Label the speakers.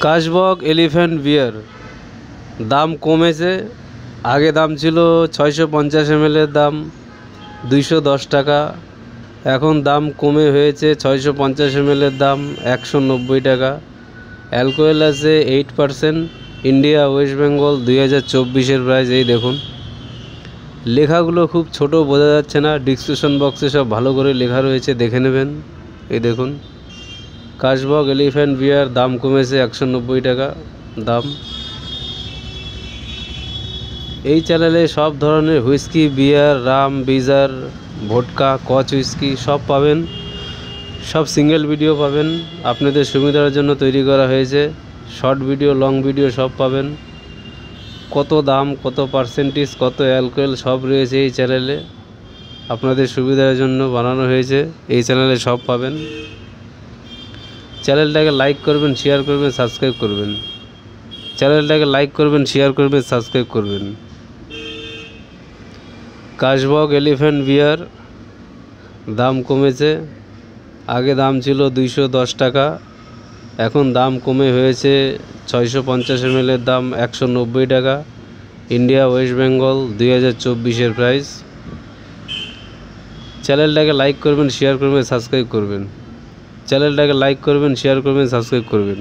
Speaker 1: কাশবক elephant বিয়ার দাম কমেছে। আগে দাম ছিল 650 ml এর দাম 210 টাকা, এখন দাম কমে হয়েছে 650 ml এর দাম 190 টাকা। অ্যালকোহল আছে 8%। ইন্ডিয়া ওয়েস্ট বেঙ্গল 2024-এর প্রাইস। এই দেখুন, লেখাগুলো খুব ছোট, বোঝা যাচ্ছে না। ডিসক্রিপশন বক্সে সব ভালো করে লেখা রয়েছে, দেখে নেবেন। এই দেখুন, কাশবক এলিফ্যান্ট বিয়ার দাম কমেছে 190 টাকা দাম। এই চ্যানেলে সব ধরনের হুইস্কি, বিয়ার, রাম, বিজার, ভোডকা, কচ হুইস্কি সব পাবেন। সব সিঙ্গেল ভিডিও পাবেন, আপনাদের সুবিধার জন্য তৈরি করা হয়েছে। শর্ট ভিডিও, লং ভিডিও সব পাবেন। কত দাম, কত পার্সেন্টেজ, কত অ্যালকোহল সব রয়েছে এই চ্যানেলে, আপনাদের সুবিধার জন্য বানানো হয়েছে। এই চ্যানেলে সব পাবেন। চ্যানেলটাকে লাইক করবেন, শেয়ার করবেন, সাবস্ক্রাইব করবেন। চ্যানেলটাকে লাইক করবেন, শেয়ার করবেন, সাবস্ক্রাইব করবেন। কাশবক এলিফ্যান্ট বিয়ার দাম কমেছে। আগে দাম ছিল 210 টাকা, এখন দাম কমে হয়েছে 650 ml এর দাম 190 টাকা। ইন্ডিয়া ওয়েস্ট বেঙ্গল 2024-এর প্রাইস। চ্যানেলটাকে লাইক করবেন, শেয়ার করবেন, সাবস্ক্রাইব করবেন। চ্যানেলটাকে লাইক করবেন, শেয়ার করবেন, সাবস্ক্রাইব করবেন।